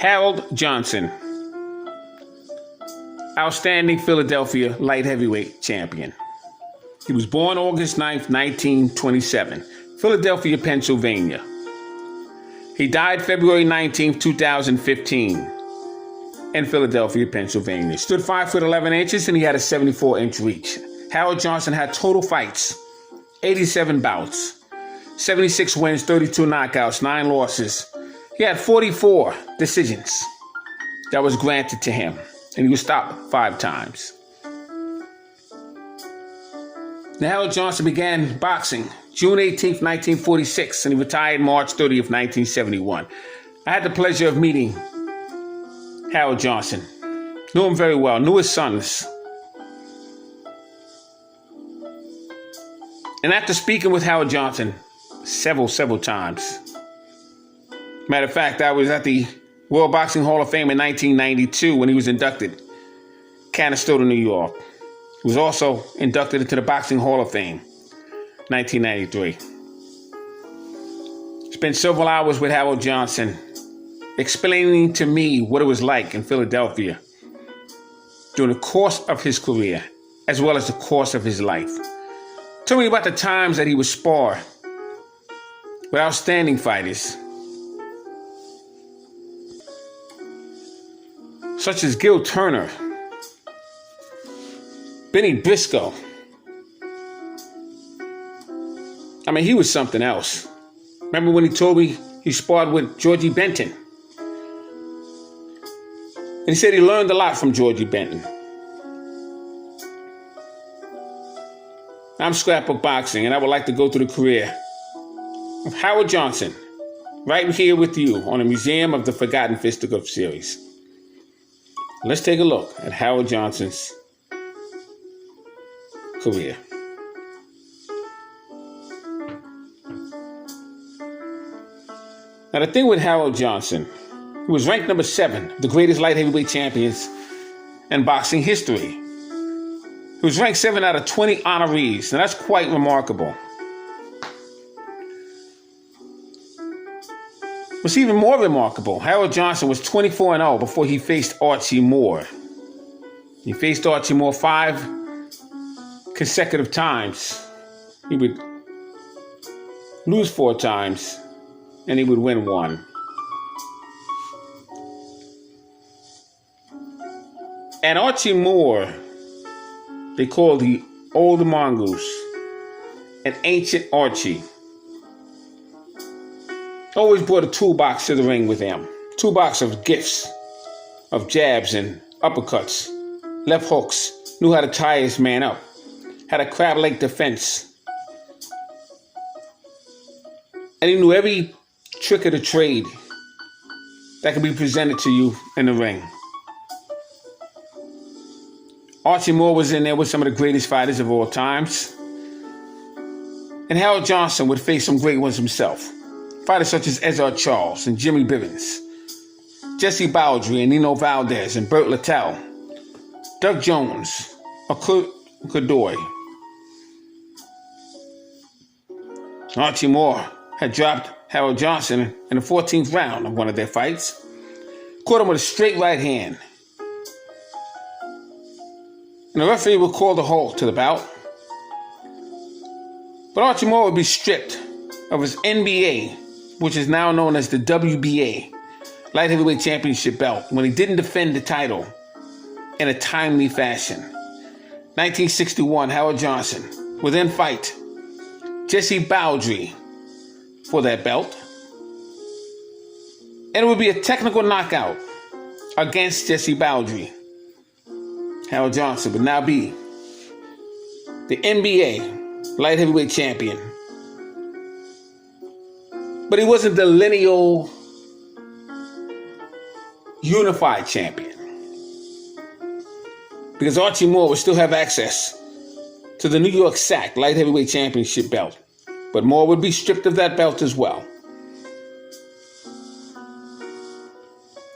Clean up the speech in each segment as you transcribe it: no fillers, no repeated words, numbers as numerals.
Harold Johnson, outstanding Philadelphia light heavyweight champion. He was born August 9th, 1927, Philadelphia, Pennsylvania. He died February 19th, 2015 in Philadelphia, Pennsylvania. Stood 5'11" and he had a 74-inch reach. Harold Johnson had total fights, 87 bouts, 76 wins, 32 knockouts, 9 losses. He had 44 decisions that was granted to him, and he was stopped 5 times. Now, Harold Johnson began boxing June 18th, 1946, and he retired March 30th, 1971. I had the pleasure of meeting Harold Johnson. Knew him very well, knew his sons. And after speaking with Harold Johnson several times, matter of fact, I was at the World Boxing Hall of Fame in 1992 when he was inducted, Canastota, New York. He was also inducted into the Boxing Hall of Fame, 1993. Spent several hours with Harold Johnson explaining to me what it was like in Philadelphia during the course of his career, as well as the course of his life. Told me about the times that he would spar with outstanding fighters, such as Gil Turner, Benny Briscoe. I mean, he was something else. Remember when he told me he sparred with Georgie Benton? And he said he learned a lot from Georgie Benton. I'm Scrapbook Boxing, and I would like to go through the career of Harold Johnson right here with you on the Museum of the Forgotten Fisticuffs series. Let's take a look at Harold Johnson's career. Now, the thing with Harold Johnson, he was ranked number 7, the greatest light heavyweight champions in boxing history. He was ranked 7 out of 20 honorees, and that's quite remarkable. What's even more remarkable, Harold Johnson was 24-0 before he faced Archie Moore. He faced Archie Moore 5 consecutive times. He would lose 4 times, and he would win 1. And Archie Moore, they called the Old Mongoose, an ancient Archie. Always brought a toolbox to the ring with him. Toolbox of gifts, of jabs and uppercuts, left hooks. Knew how to tie his man up. Had a crab leg defense. And he knew every trick of the trade that could be presented to you in the ring. Archie Moore was in there with some of the greatest fighters of all times. And Harold Johnson would face some great ones himself. Fighters such as Ezra Charles and Jimmy Bivens, Jesse Bowdry and Nino Valdez and Burt Littell, Doug Jones, or Godoy. Archie Moore had dropped Harold Johnson in the 14th round of one of their fights. Caught him with a straight right hand. And the referee would call the halt to the bout. But Archie Moore would be stripped of his NBA, which is now known as the WBA, Light Heavyweight Championship belt, when he didn't defend the title in a timely fashion. 1961, Harold Johnson would then fight Jesse Bowdry for that belt. And it would be a technical knockout against Jesse Bowdry. Harold Johnson would now be the NBA Light Heavyweight Champion. But he wasn't the lineal unified champion, because Archie Moore would still have access to the New York SAC Light Heavyweight Championship belt, but Moore would be stripped of that belt as well.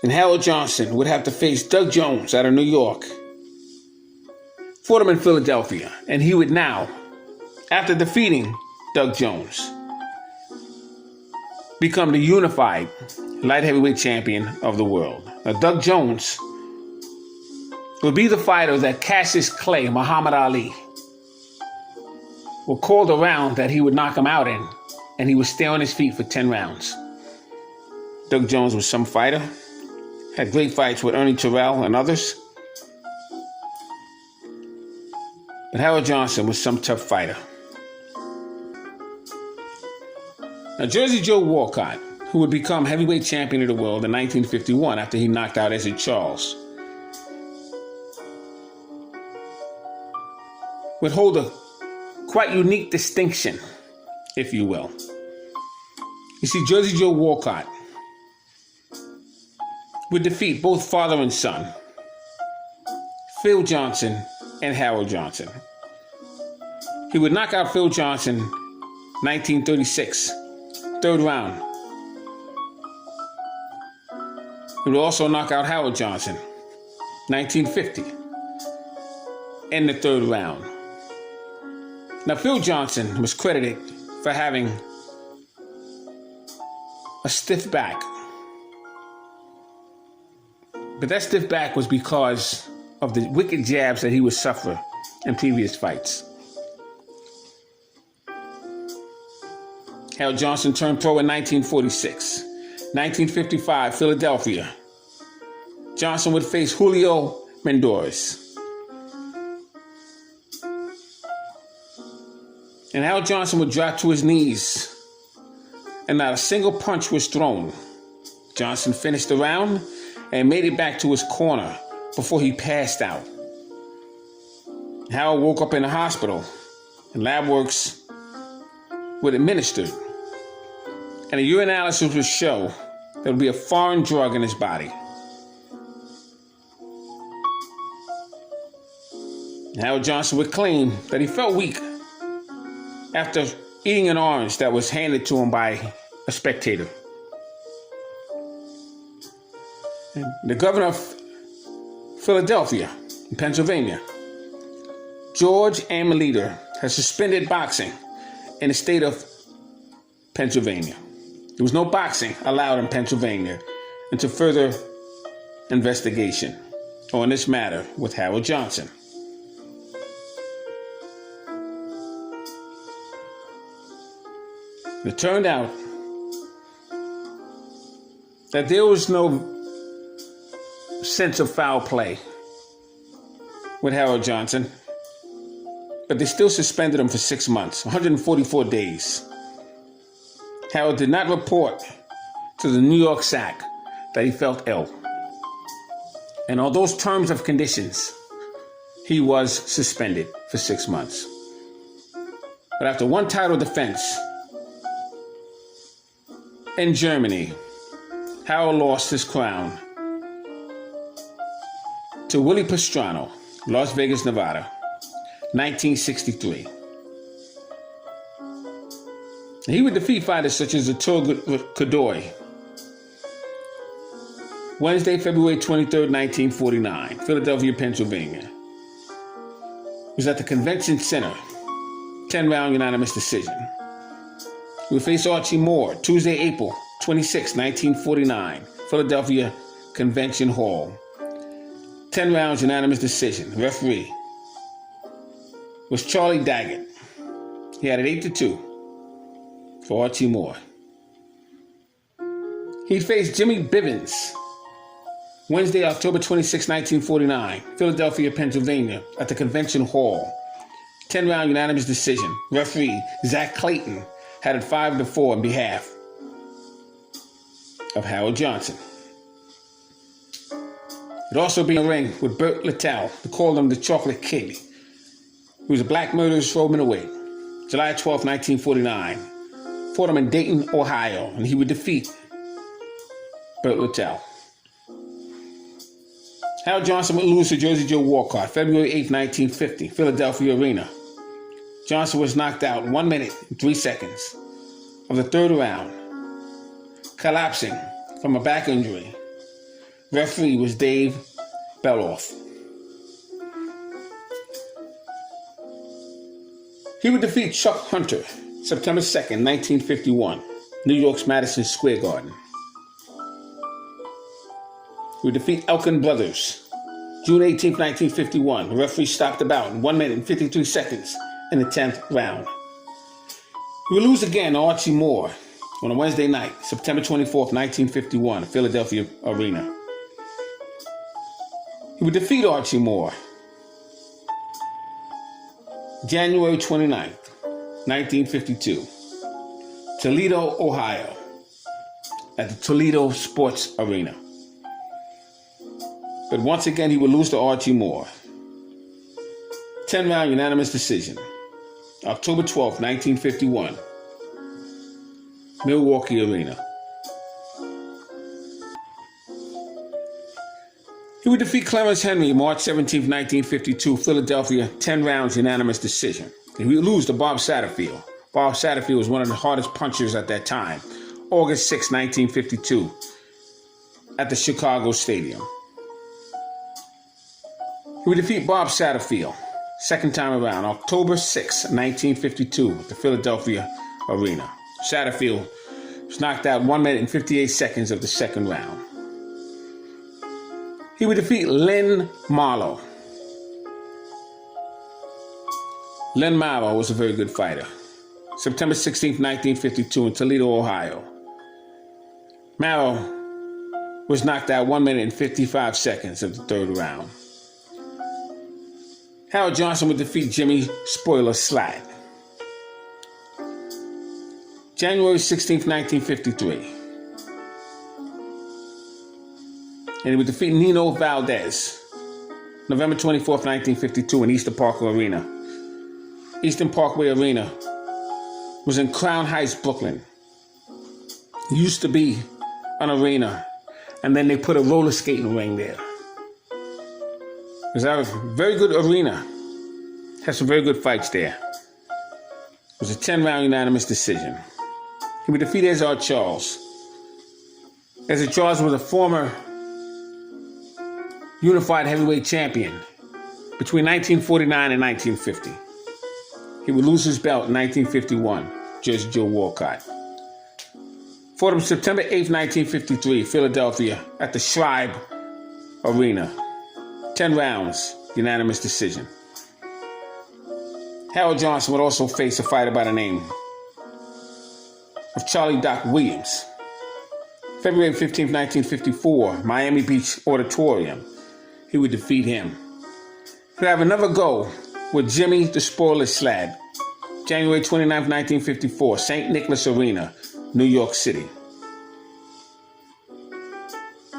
And Harold Johnson would have to face Doug Jones out of New York. Fought him in Philadelphia, and he would now, after defeating Doug Jones, become the unified light heavyweight champion of the world. Now, Doug Jones would be the fighter that Cassius Clay, Muhammad Ali, were called around that he would knock him out in, and he would stay on his feet for 10 rounds. Doug Jones was some fighter, had great fights with Ernie Terrell and others. But Harold Johnson was some tough fighter. Now, Jersey Joe Walcott, who would become heavyweight champion of the world in 1951 after he knocked out Ezzard Charles, would hold a quite unique distinction, if you will. You see, Jersey Joe Walcott would defeat both father and son, Phil Johnson and Harold Johnson. He would knock out Phil Johnson 1936, third round. He would also knock out Harold Johnson 1950 in the third round. Now, Phil Johnson was credited for having a stiff back. But that stiff back was because of the wicked jabs that he would suffer in previous fights. Harold Johnson turned pro in 1946. 1955, Philadelphia. Johnson would face Julio Mendores. And Harold Johnson would drop to his knees, and not a single punch was thrown. Johnson finished the round and made it back to his corner before he passed out. Harold woke up in the hospital, and lab works were administered, and a urinalysis would show there would be a foreign drug in his body. Harold Johnson would claim that he felt weak after eating an orange that was handed to him by a spectator. The governor of Philadelphia, in Pennsylvania, George Amelita, has suspended boxing in the state of Pennsylvania. There was no boxing allowed in Pennsylvania until further investigation on this matter with Harold Johnson. It turned out that there was no sense of foul play with Harold Johnson, but they still suspended him for 6 months, 144 days. Harold did not report to the New York SAC that he felt ill. And on those terms of conditions, he was suspended for 6 months. But after one title defense in Germany, Harold lost his crown to Willie Pastrana, Las Vegas, Nevada, 1963. He would defeat fighters such as Arturo Godoy. Wednesday, February 23rd, 1949, Philadelphia, Pennsylvania. It was at the Convention Center, 10-round unanimous decision. He would face Archie Moore, Tuesday, April 26, 1949, Philadelphia Convention Hall. 10 rounds unanimous decision. Referee was Charlie Daggett. He had it 8-2 for Archie Moore. He faced Jimmy Bivens Wednesday, October 26, 1949, Philadelphia, Pennsylvania, at the Convention Hall. 10-round unanimous decision. Referee Zach Clayton had it 5-4 in behalf of Harold Johnson. It also be in a ring with Burt Littell. They called him the Chocolate Kid. He was a black murderous throw middleweight. July 12, 1949. Fought him in Dayton, Ohio, and he would defeat Burt Littell. Harold Johnson would lose to Jersey Joe Walcott, February 8, 1950, Philadelphia Arena. Johnson was knocked out 1 minute and 3 seconds of the third round, collapsing from a back injury. Referee was Dave Beloff. He would defeat Chuck Hunter, September 2nd, 1951, New York's Madison Square Garden. He would defeat Elkin Brothers. June 18, 1951. The referee stopped the bout in 1 minute and 53 seconds in the 10th round. He would lose again to Archie Moore on a Wednesday night, September 24th, 1951, Philadelphia Arena. He would defeat Archie Moore January 29th, 1952, Toledo, Ohio, at the Toledo Sports Arena. But once again, he would lose to Archie Moore. 10-round unanimous decision. October 12th, 1951, Milwaukee Arena. He would defeat Clarence Henry March 17th, 1952, Philadelphia, 10 rounds unanimous decision. And he would lose to Bob Satterfield. Bob Satterfield was one of the hardest punchers at that time. August 6, 1952, at the Chicago Stadium. He would defeat Bob Satterfield, second time around, October 6, 1952, at the Philadelphia Arena. Satterfield was knocked out 1 minute and 58 seconds of the second round. He would defeat Lynn Marlowe. Lynn Marlowe was a very good fighter. September 16, 1952, in Toledo, Ohio. Marlowe was knocked out 1 minute and 55 seconds of the third round. Harold Johnson would defeat Jimmy Spoiler Slatt. January 16, 1953. And he would defeat Nino Valdez. November 24th, 1952, in Eastern Parkway Arena. Eastern Parkway Arena was in Crown Heights, Brooklyn. It used to be an arena, and then they put a roller skating ring there. It was a very good arena. Had some very good fights there. It was a 10-round unanimous decision. He would defeat Ezard Charles. Ezard Charles was a former unified heavyweight champion between 1949 and 1950. He would lose his belt in 1951, Judge Joe Walcott. Fought him September 8, 1953, Philadelphia, at the Schreiber Arena. 10 rounds, unanimous decision. Harold Johnson would also face a fighter by the name of Charlie Doc Williams. February 15, 1954, Miami Beach Auditorium. He would defeat him. He would have another go with Jimmy the Spoiler Slatt. January 29, 1954, St. Nicholas Arena, New York City.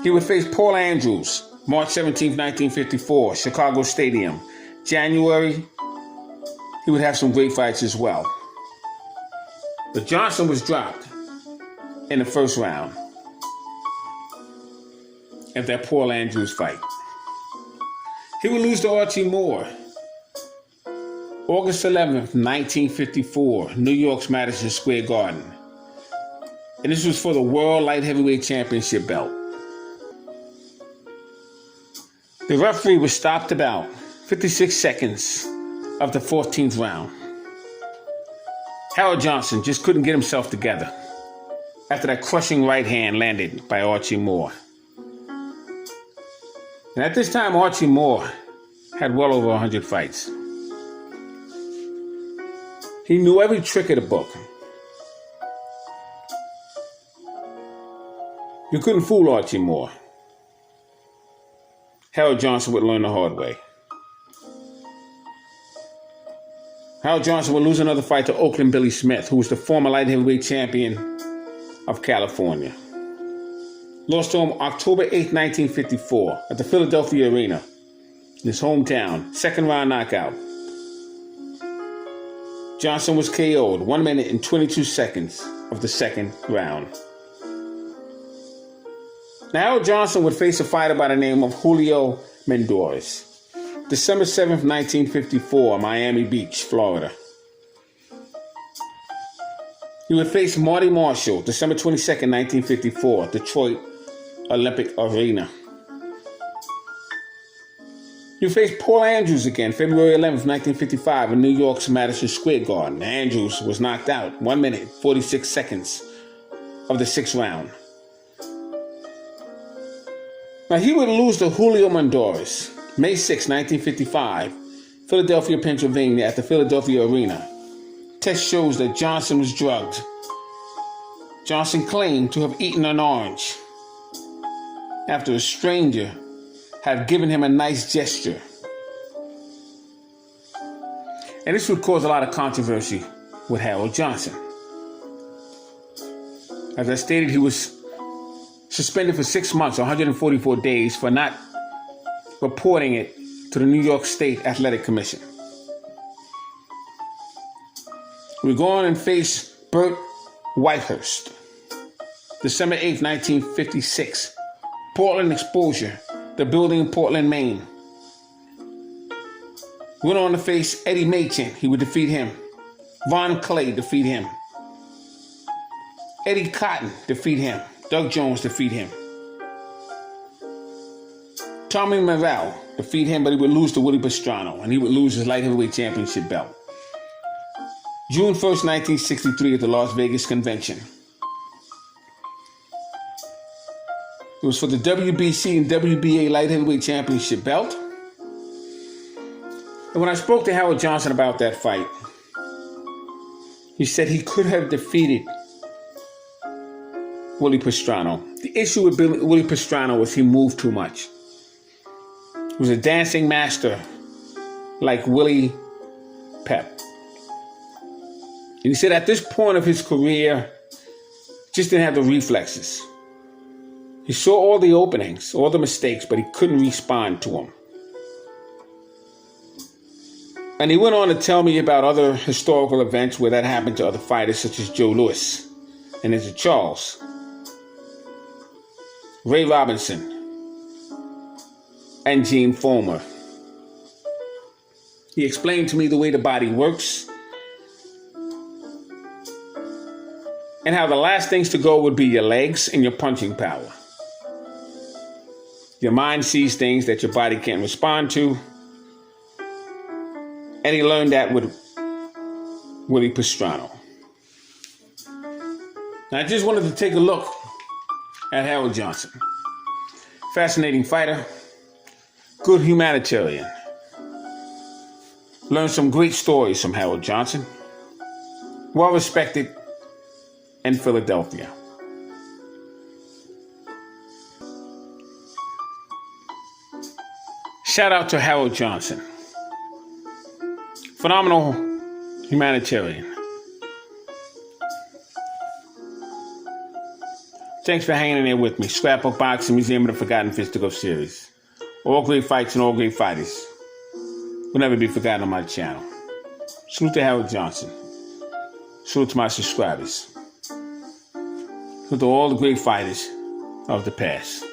He would face Paul Andrews, March 17, 1954, Chicago Stadium. January, he would have some great fights as well. But Johnson was dropped in the first round of that Paul Andrews fight. He would lose to Archie Moore. August 11th, 1954, New York's Madison Square Garden. And this was for the World Light Heavyweight Championship belt. The referee was stopped about 56 seconds of the 14th round. Harold Johnson just couldn't get himself together after that crushing right hand landed by Archie Moore. And at this time, Archie Moore had well over 100 fights. He knew every trick of the book. You couldn't fool Archie Moore. Harold Johnson would learn the hard way. Harold Johnson would lose another fight to Oakland Billy Smith, who was the former light heavyweight champion of California. Lost to him October 8, 1954, at the Philadelphia Arena, in his hometown. Second round knockout. Johnson was KO'd 1 minute and 22 seconds of the second round. Now, Harold Johnson would face a fighter by the name of Julio Mendores. December 7th, 1954, Miami Beach, Florida. He would face Marty Marshall, December 22nd, 1954, Detroit Olympic Arena. He would face Paul Andrews again, February 11th, 1955, in New York's Madison Square Garden. Andrews was knocked out 1 minute, 46 seconds of the sixth round. Now, he would lose to Julio Mondoris, May 6, 1955, Philadelphia, Pennsylvania, at the Philadelphia Arena. Test shows that Johnson was drugged. Johnson claimed to have eaten an orange after a stranger had given him a nice gesture. And this would cause a lot of controversy with Harold Johnson. As I stated, he was suspended for 6 months, 144 days, for not reporting it to the New York State Athletic Commission. We go on and face Burt Whitehurst. December 8, 1956. Portland exposure. The building in Portland, Maine. Went on to face Eddie Machen. He would defeat him. Von Clay defeat him. Eddie Cotton defeat him. Doug Jones defeat him. Tommy Morrell defeat him, but he would lose to Willie Pastrana, and he would lose his light heavyweight championship belt. June 1st, 1963 at the Las Vegas Convention. It was for the WBC and WBA light heavyweight championship belt. And when I spoke to Harold Johnson about that fight, he said he could have defeated Willie Pastrana. The issue with Willie Pastrana was he moved too much. He was a dancing master like Willie Pep. And he said at this point of his career, just didn't have the reflexes. He saw all the openings, all the mistakes, but he couldn't respond to them. And he went on to tell me about other historical events where that happened to other fighters such as Joe Louis and Izzy Charles, Ray Robinson, and Gene Foreman. He explained to me the way the body works and how the last things to go would be your legs and your punching power. Your mind sees things that your body can't respond to. And he learned that with Willie Pastrana. Now, I just wanted to take a look at Harold Johnson. Fascinating fighter. Good humanitarian. Learned some great stories from Harold Johnson. Well respected in Philadelphia. Shout out to Harold Johnson. Phenomenal humanitarian. Thanks for hanging in there with me. Scrapbook Boxing Museum of the Forgotten Fisticuffs series. All great fights and all great fighters will never be forgotten on my channel. Salute to Harold Johnson. Salute to my subscribers. Salute to all the great fighters of the past.